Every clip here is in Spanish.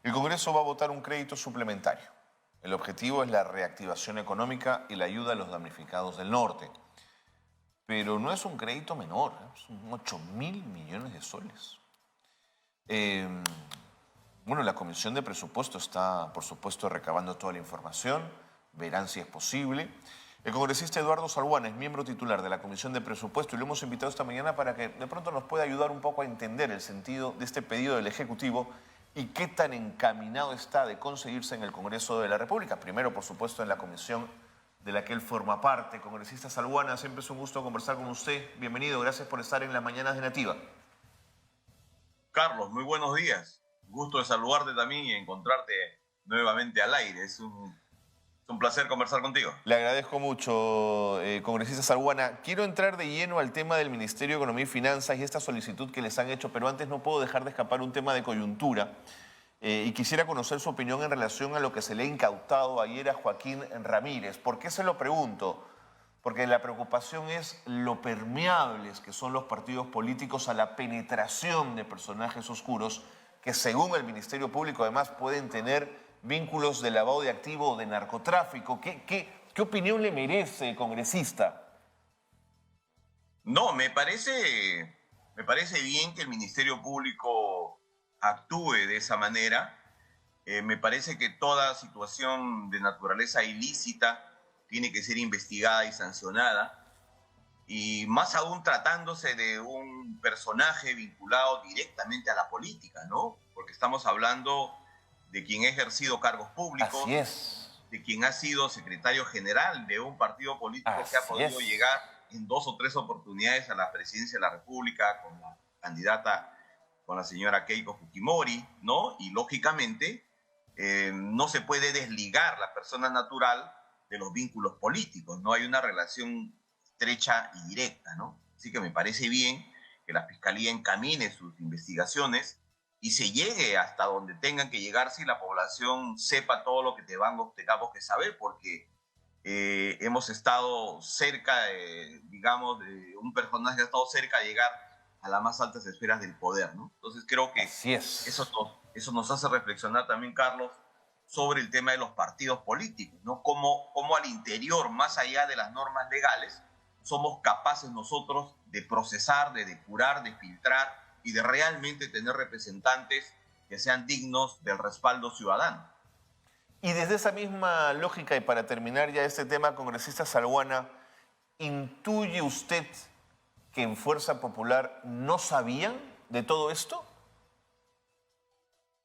El Congreso va a votar un crédito suplementario. El objetivo es la reactivación económica y la ayuda a los damnificados del norte. Pero no es un crédito menor, son 8.000 millones de soles. Bueno, la Comisión de Presupuesto está, por supuesto, recabando toda la información, verán si es posible. El congresista Eduardo Salguana es miembro titular de la Comisión de Presupuesto y lo hemos invitado esta mañana para que de pronto nos pueda ayudar un poco a entender el sentido de este pedido del Ejecutivo y qué tan encaminado está de conseguirse en el Congreso de la República. Primero, por supuesto, en la comisión de la que él forma parte. Congresista Salguana, siempre es un gusto conversar con usted. Bienvenido, gracias por estar en las Mañanas de Nativa. Carlos, muy buenos días. Gusto de saludarte también y encontrarte nuevamente al aire. Es un placer conversar contigo. Le agradezco mucho, congresista Salguana. Quiero entrar de lleno al tema del Ministerio de Economía y Finanzas y esta solicitud que les han hecho, pero antes no puedo dejar de escapar un tema de coyuntura. Y quisiera conocer su opinión en relación a lo que se le ha incautado ayer a Joaquín Ramírez. ¿Por qué se lo pregunto? Porque la preocupación es lo permeables que son los partidos políticos a la penetración de personajes oscuros que, según el Ministerio Público, además pueden tener vínculos de lavado de activo o de narcotráfico. ¿Qué opinión le merece, congresista? No, me parece bien que el Ministerio Público actúe de esa manera. Me parece que toda situación de naturaleza ilícita tiene que ser investigada y sancionada, y más aún tratándose de un personaje vinculado directamente a la política, ¿no? Porque estamos hablando de quien ha ejercido cargos públicos, Así es. De quien ha sido secretario general de un partido político que ha podido llegar en 2 o 3 oportunidades a la presidencia de la República con la candidata, con la señora Keiko Fujimori, ¿no? Y lógicamente no se puede desligar la persona natural de los vínculos políticos, ¿no? Hay una relación estrecha y directa, ¿no? Así que me parece bien que la Fiscalía encamine sus investigaciones y se llegue hasta donde tengan que llegar si la población sepa todo lo que tengamos que saber, porque hemos estado cerca, digamos, de un personaje que ha estado cerca de llegar a las más altas esferas del poder, ¿no? Entonces creo que eso nos hace reflexionar también, Carlos, sobre el tema de los partidos políticos, ¿no? Cómo al interior, más allá de las normas legales, somos capaces nosotros de procesar, de depurar, de filtrar y de realmente tener representantes que sean dignos del respaldo ciudadano. Y desde esa misma lógica, y para terminar ya este tema, congresista Salguana, ¿intuye usted que en Fuerza Popular no sabían de todo esto?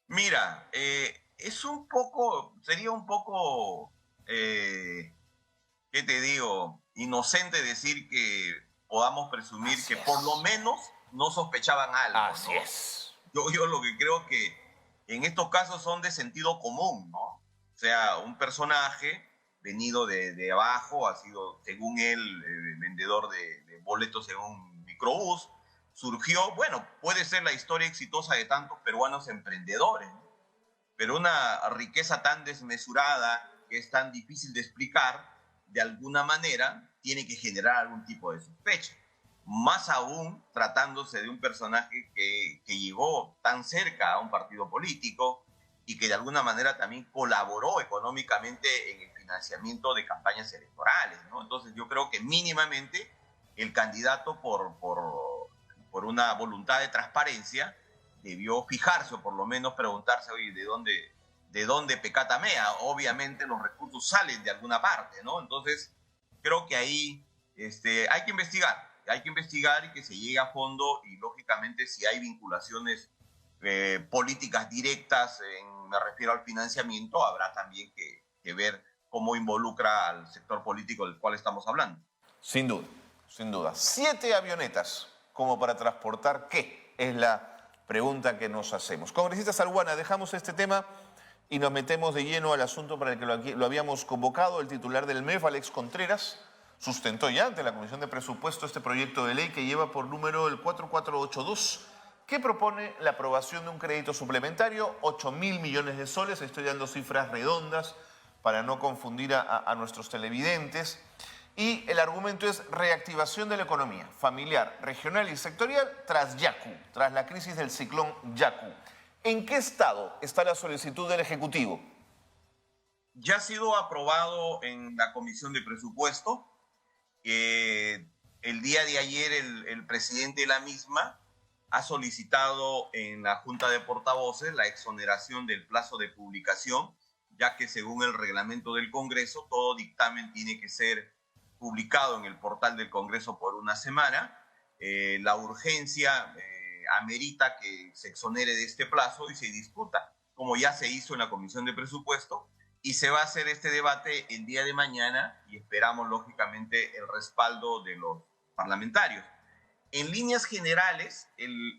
Mira, sería un poco, ¿qué te digo? Inocente decir que podamos presumir que por lo menos no sospechaban algo, Así ¿no? es. Yo lo que creo que en estos casos son de sentido común, ¿no? O sea, un personaje venido de abajo, ha sido, según él, vendedor de boletos en un microbús, surgió, bueno, puede ser la historia exitosa de tantos peruanos emprendedores, ¿no? Pero una riqueza tan desmesurada, que es tan difícil de explicar, de alguna manera tiene que generar algún tipo de sospecha. Más aún tratándose de un personaje que llegó tan cerca a un partido político y que de alguna manera también colaboró económicamente en el financiamiento de campañas electorales, ¿no? Entonces yo creo que mínimamente el candidato, por una voluntad de transparencia, debió fijarse o por lo menos preguntarse, oye, ¿de dónde pecata mea? Obviamente los recursos salen de alguna parte, ¿no? Entonces creo que ahí hay que investigar y que se llegue a fondo, y lógicamente si hay vinculaciones políticas directas, me refiero al financiamiento, habrá también que ver cómo involucra al sector político del cual estamos hablando. Sin duda, sin duda. 7 avionetas, ¿como para transportar qué? Es la pregunta que nos hacemos. Congresista Salguana, dejamos este tema y nos metemos de lleno al asunto para el que lo habíamos convocado. El titular del MEF, Alex Contreras, sustentó ya ante la Comisión de Presupuesto este proyecto de ley que lleva por número el 4482, que propone la aprobación de un crédito suplementario, 8.000 millones de soles. Estoy dando cifras redondas para no confundir a nuestros televidentes. Y el argumento es reactivación de la economía familiar, regional y sectorial tras Yaku, tras la crisis del ciclón Yaku. ¿En qué estado está la solicitud del Ejecutivo? Ya ha sido aprobado en la Comisión de Presupuesto. El día de ayer el presidente de la misma ha solicitado en la Junta de Portavoces la exoneración del plazo de publicación, ya que según el reglamento del Congreso, todo dictamen tiene que ser publicado en el portal del Congreso por una semana. La urgencia amerita que se exonere de este plazo y se discuta, como ya se hizo en la Comisión de Presupuesto, y se va a hacer este debate el día de mañana y esperamos, lógicamente, el respaldo de los parlamentarios. En líneas generales, el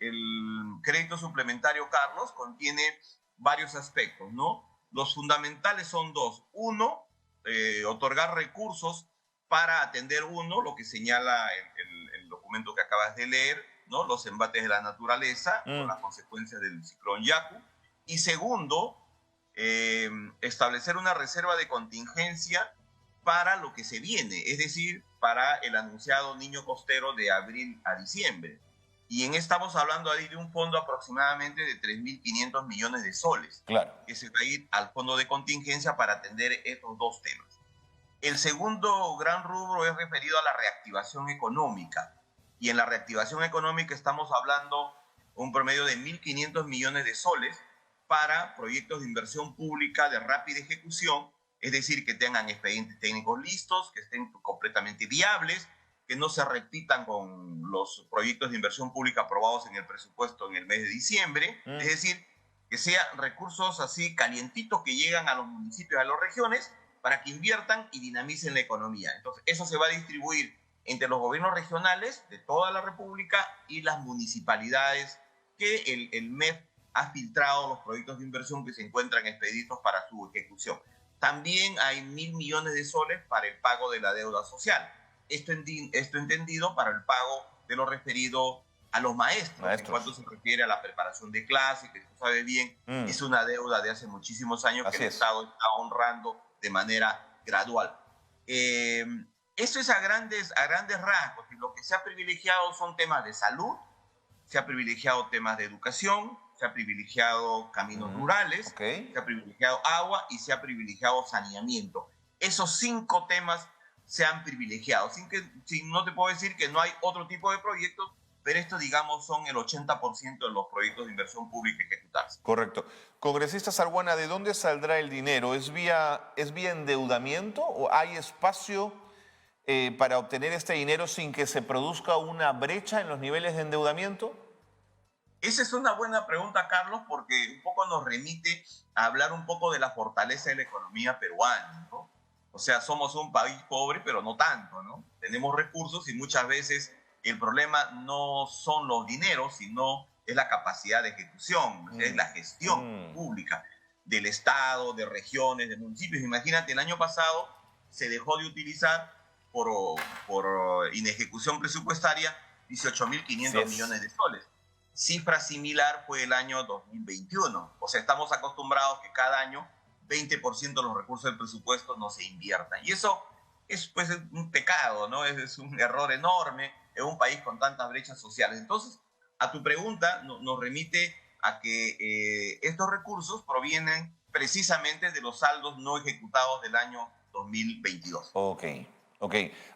crédito suplementario, Carlos, contiene varios aspectos, ¿no? Los fundamentales son dos. Uno, otorgar recursos para atender, lo que señala el documento que acabas de leer, ¿no? Los embates de la naturaleza, con las consecuencias del ciclón Yaku. Y segundo, establecer una reserva de contingencia para lo que se viene, es decir, para el anunciado Niño Costero de abril a diciembre. Y estamos hablando ahí de un fondo aproximadamente de 3.500 millones de soles, claro, que se va a ir al fondo de contingencia para atender estos dos temas. El segundo gran rubro es referido a la reactivación económica. Y en la reactivación económica estamos hablando un promedio de 1.500 millones de soles para proyectos de inversión pública de rápida ejecución, es decir, que tengan expedientes técnicos listos, que estén completamente viables, que no se repitan con los proyectos de inversión pública aprobados en el presupuesto en el mes de diciembre, es decir, que sean recursos así calientitos que llegan a los municipios, a las regiones, para que inviertan y dinamicen la economía. Entonces, eso se va a distribuir entre los gobiernos regionales de toda la República y las municipalidades que el MEF ha filtrado los proyectos de inversión que se encuentran expeditos para su ejecución. También hay 1.000 millones de soles para el pago de la deuda social. Esto entendido para el pago de lo referido a los maestros. En cuanto se refiere a la preparación de clases, que tú sabes bien, es una deuda de hace muchísimos años que el Estado está honrando de manera gradual. Eso es a grandes rasgos. Y lo que se ha privilegiado son temas de salud, se ha privilegiado temas de educación, se ha privilegiado caminos rurales, se ha privilegiado agua y se ha privilegiado saneamiento. Esos 5 temas se han privilegiado. No te puedo decir que no hay otro tipo de proyectos, pero estos, digamos, son el 80% de los proyectos de inversión pública ejecutados. Correcto. Congresista Salguana, ¿de dónde saldrá el dinero? ¿Es vía endeudamiento o hay espacio para obtener este dinero sin que se produzca una brecha en los niveles de endeudamiento? Esa es una buena pregunta, Carlos, porque un poco nos remite a hablar un poco de la fortaleza de la economía peruana, ¿no? O sea, somos un país pobre, pero no tanto, ¿no? Tenemos recursos y muchas veces el problema no son los dineros, sino es la capacidad de ejecución, es la gestión pública del Estado, de regiones, de municipios. Imagínate, el año pasado se dejó de utilizar por inejecución presupuestaria 18.500 millones de soles. Cifra similar fue el año 2021. O sea, estamos acostumbrados que cada año 20% de los recursos del presupuesto no se inviertan. Y eso es pues un pecado, ¿no? Es un error enorme en un país con tantas brechas sociales. Entonces, a tu pregunta nos remite a que estos recursos provienen precisamente de los saldos no ejecutados del año 2022. Ok.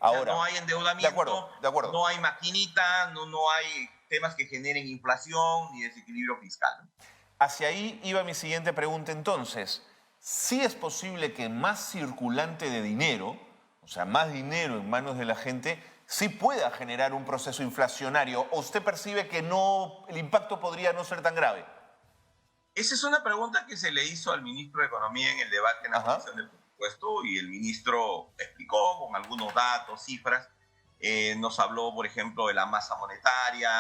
Ahora, o sea, no hay endeudamiento, de acuerdo. No hay maquinita, no hay temas que generen inflación ni desequilibrio fiscal. Hacia ahí iba mi siguiente pregunta entonces. ¿Sí es posible que más circulante de dinero, o sea, más dinero en manos de la gente, sí pueda generar un proceso inflacionario? ¿O usted percibe que el impacto podría no ser tan grave? Esa es una pregunta que se le hizo al ministro de Economía en el debate en la Comisión de Presupuesto y el ministro explicó con algunos datos, cifras. Nos habló, por ejemplo, de la masa monetaria.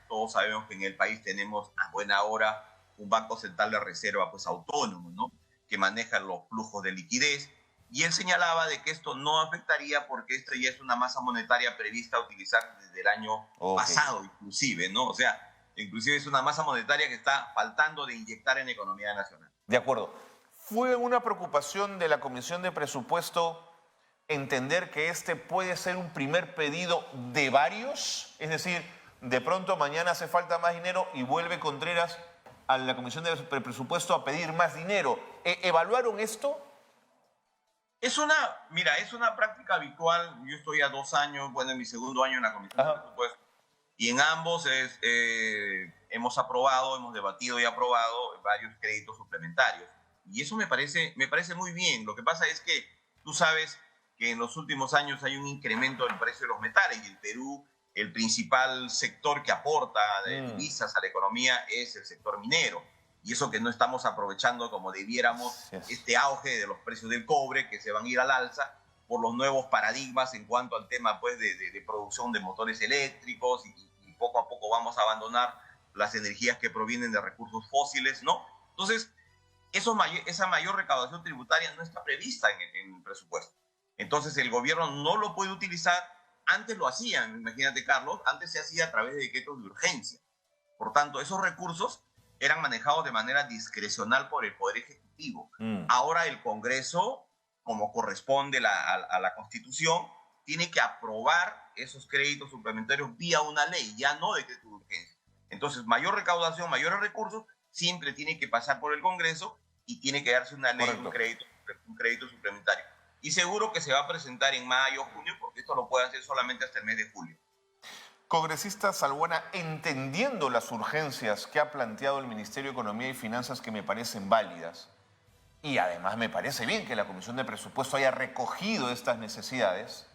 Todos sabemos que en el país tenemos a buena hora un Banco Central de Reserva pues autónomo, ¿no?, que maneja los flujos de liquidez. Y él señalaba de que esto no afectaría porque esto ya es una masa monetaria prevista a utilizar desde el año pasado, inclusive, ¿no? O sea, inclusive es una masa monetaria que está faltando de inyectar en la economía nacional. De acuerdo. ¿Fue una preocupación de la Comisión de Presupuesto entender que este puede ser un primer pedido de varios? Es decir, de pronto mañana hace falta más dinero y vuelve Contreras a la Comisión de Presupuesto a pedir más dinero. ¿Evaluaron esto? Mira, es una práctica habitual. Yo estoy a 2 años, bueno, en mi segundo año en la Comisión de Presupuesto, y en ambos hemos aprobado, hemos debatido y aprobado varios créditos suplementarios. Y eso me parece muy bien. Lo que pasa es que tú sabes que en los últimos años hay un incremento del precio de los metales y el Perú, el principal sector que aporta divisas a la economía es el sector minero. Y eso que no estamos aprovechando como debiéramos, este auge de los precios del cobre que se van a ir al alza por los nuevos paradigmas en cuanto al tema pues, de producción de motores eléctricos y poco a poco vamos a abandonar las energías que provienen de recursos fósiles, ¿no? Entonces, esa mayor recaudación tributaria no está prevista en el presupuesto. Entonces, el gobierno no lo puede utilizar. Antes lo hacían, imagínate, Carlos, antes se hacía a través de decretos de urgencia. Por tanto, esos recursos eran manejados de manera discrecional por el Poder Ejecutivo. Ahora el Congreso, como corresponde a la Constitución, tiene que aprobar esos créditos suplementarios vía una ley, ya no decreto de urgencia. Entonces, mayor recaudación, mayores recursos, siempre tiene que pasar por el Congreso y tiene que darse una ley, un crédito suplementario. Y seguro que se va a presentar en mayo o junio, porque esto lo puede hacer solamente hasta el mes de julio. Congresista Salbuana, entendiendo las urgencias que ha planteado el Ministerio de Economía y Finanzas, que me parecen válidas, y además me parece bien que la Comisión de Presupuesto haya recogido estas necesidades,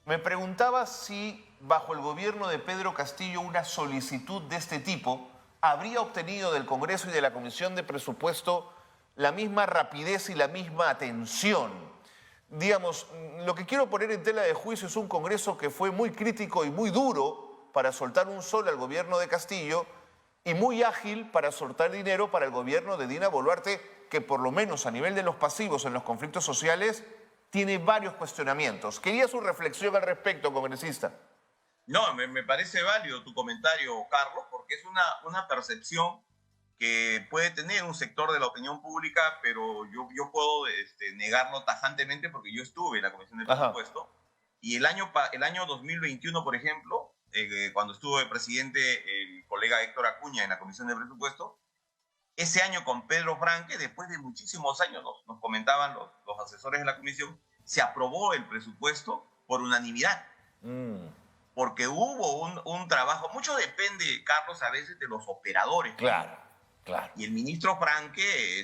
me preguntaba si bajo el gobierno de Pedro Castillo una solicitud de este tipo habría obtenido del Congreso y de la Comisión de Presupuesto la misma rapidez y la misma atención. Digamos, lo que quiero poner en tela de juicio es un Congreso que fue muy crítico y muy duro para soltar un sol al gobierno de Castillo y muy ágil para soltar dinero para el gobierno de Dina Boluarte, que por lo menos a nivel de los pasivos en los conflictos sociales tiene varios cuestionamientos. Quería su reflexión al respecto, congresista. No, me parece válido tu comentario, Carlos, porque es una percepción que puede tener un sector de la opinión pública, pero yo puedo negarlo tajantemente porque yo estuve en la Comisión de Presupuesto. Y el año 2021, por ejemplo, cuando estuvo de presidente el colega Héctor Acuña en la Comisión de Presupuesto, ese año con Pedro Franque, después de muchísimos años, nos comentaban los asesores de la Comisión, se aprobó el presupuesto por unanimidad. Porque hubo un trabajo, mucho depende, Carlos, a veces de los operadores. Claro. Y el ministro Franque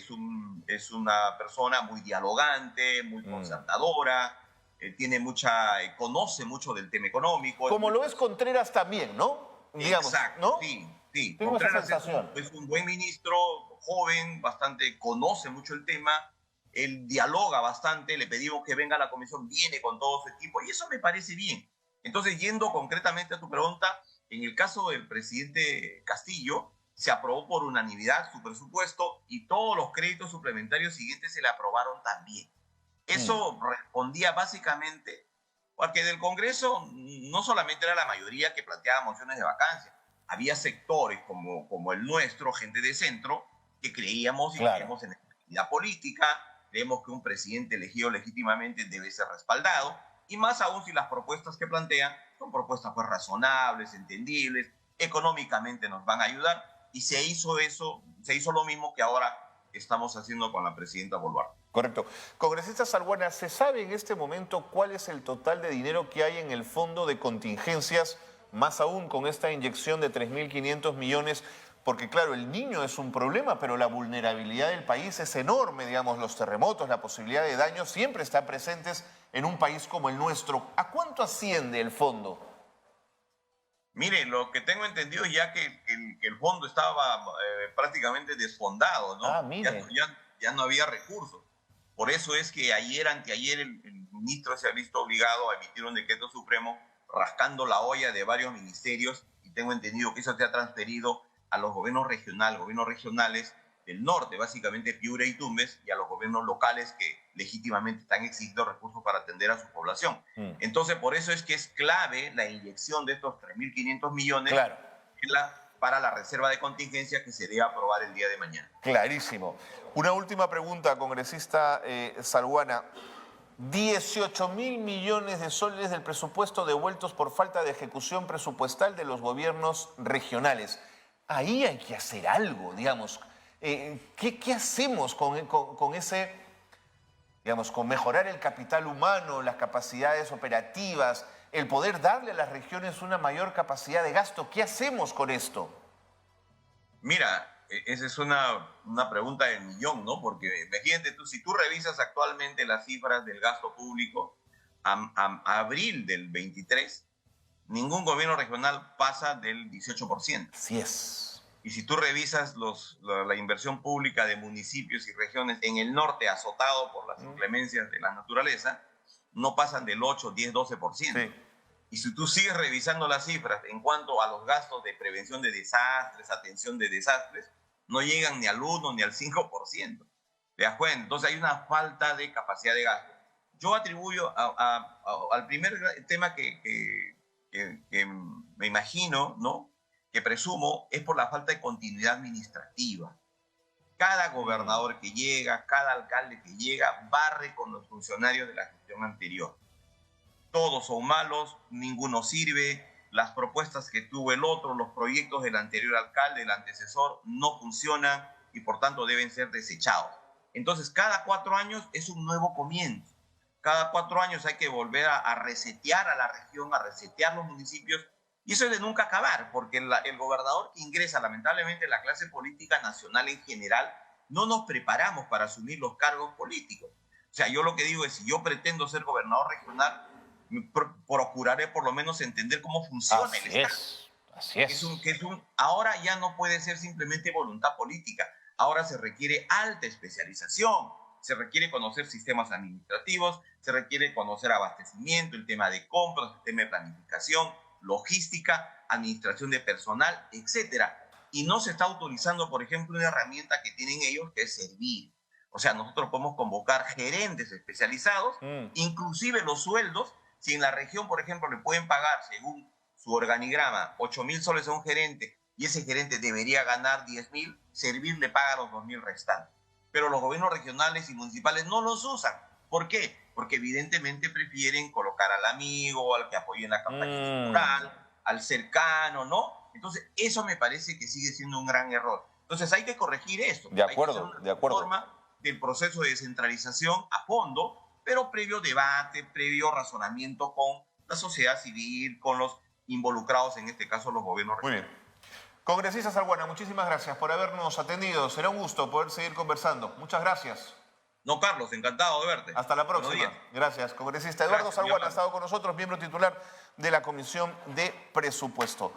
es una persona muy dialogante, muy concertadora, conoce mucho del tema económico. Como lo es Contreras también, ¿no? Digamos, exacto, ¿no? sí. Tengo Contreras esa sensación. es un buen ministro, joven, conoce mucho el tema, él dialoga bastante, le pedimos que venga a la comisión, viene con todo su equipo, y eso me parece bien. Entonces, yendo concretamente a tu pregunta, en el caso del presidente Castillo, se aprobó por unanimidad su presupuesto y todos los créditos suplementarios siguientes se le aprobaron también. Eso respondía básicamente porque del Congreso no solamente era la mayoría que planteaba mociones de vacancia, había sectores como el nuestro, gente de centro, que creíamos y creemos en la estabilidad política, creemos que un presidente elegido legítimamente debe ser respaldado, y más aún si las propuestas que plantean son propuestas pues razonables, entendibles, económicamente nos van a ayudar, y se hizo lo mismo que ahora estamos haciendo con la presidenta Boluarte. Correcto. Congresista Salbuana, ¿se sabe en este momento cuál es el total de dinero que hay en el fondo de contingencias, más aún con esta inyección de 3.500 millones? Porque claro, el niño es un problema, pero la vulnerabilidad del país es enorme, digamos, los terremotos, la posibilidad de daños siempre están presentes en un país como el nuestro. ¿A cuánto asciende el fondo? Mire, lo que tengo entendido ya que el fondo estaba prácticamente desfondado, ¿no? Mire. Ya no había recursos. Por eso es que anteayer, el ministro se ha visto obligado a emitir un decreto supremo rascando la olla de varios ministerios, y tengo entendido que eso se ha transferido a los gobiernos regionales del norte, básicamente Piura y Tumbes, y a los gobiernos locales que legítimamente están exigiendo recursos para atender a su población. Entonces, por eso es que es clave la inyección de estos 3.500 millones para la reserva de contingencia que se debe aprobar el día de mañana. Clarísimo. Una última pregunta, congresista Salbuana. 18.000 millones de soles del presupuesto devueltos por falta de ejecución presupuestal de los gobiernos regionales. ahí hay que hacer algo, digamos. ¿Qué hacemos con ese, digamos, con mejorar el capital humano, las capacidades operativas, el poder darle a las regiones una mayor capacidad de gasto? ¿Qué hacemos con esto? Mira, esa es una pregunta del millón, ¿no? Porque imagínate tú, si tú revisas actualmente las cifras del gasto público, a abril del 23, ningún gobierno regional pasa del 18%. Así es. Y si tú revisas la inversión pública de municipios y regiones en el norte azotado por las inclemencias de la naturaleza, no pasan del 8, 10, 12%. Sí. Y si tú sigues revisando las cifras en cuanto a los gastos de prevención de desastres, atención de desastres, no llegan ni al 1 ni al 5%. ¿Te das cuenta? Entonces hay una falta de capacidad de gasto. Yo atribuyo al primer tema que me imagino, ¿no?, que presumo, es por la falta de continuidad administrativa. Cada gobernador que llega, cada alcalde que llega, barre con los funcionarios de la gestión anterior. Todos son malos, ninguno sirve, las propuestas que tuvo el otro, los proyectos del anterior alcalde, el antecesor, no funcionan y por tanto deben ser desechados. Entonces, cada 4 años es un nuevo comienzo. Cada 4 años hay que volver a resetear a la región, a resetear los municipios. Y eso es de nunca acabar, porque el gobernador que ingresa, lamentablemente, la clase política nacional en general, no nos preparamos para asumir los cargos políticos. O sea, yo lo que digo es, si yo pretendo ser gobernador regional, procuraré por lo menos entender cómo funciona el Estado. Así es. Ahora ya no puede ser simplemente voluntad política. Ahora se requiere alta especialización. Se requiere conocer sistemas administrativos, se requiere conocer abastecimiento, el tema de compras, el tema de planificación, logística, administración de personal, etcétera. Y no se está utilizando, por ejemplo, una herramienta que tienen ellos, que es servir. O sea, nosotros podemos convocar gerentes especializados, inclusive los sueldos. Si en la región, por ejemplo, le pueden pagar, según su organigrama, 8.000 soles a un gerente, y ese gerente debería ganar 10.000, Servir le paga los 2.000 restantes. Pero los gobiernos regionales y municipales no los usan. ¿Por qué? Porque evidentemente prefieren colocar al amigo, al que apoye en la campaña electoral, al cercano, ¿no? Entonces, eso me parece que sigue siendo un gran error. Entonces, hay que corregir esto. De acuerdo, hay que hacer de acuerdo. una reforma del proceso de descentralización a fondo, pero previo debate, previo razonamiento con la sociedad civil, con los involucrados, en este caso los gobiernos regionales. Muy bien. Congresista Salguana, muchísimas gracias por habernos atendido. Será un gusto poder seguir conversando. Muchas gracias. No, Carlos, encantado de verte. Hasta la próxima. Gracias, congresista. Eduardo Salguana ha estado con nosotros, miembro titular de la Comisión de Presupuesto.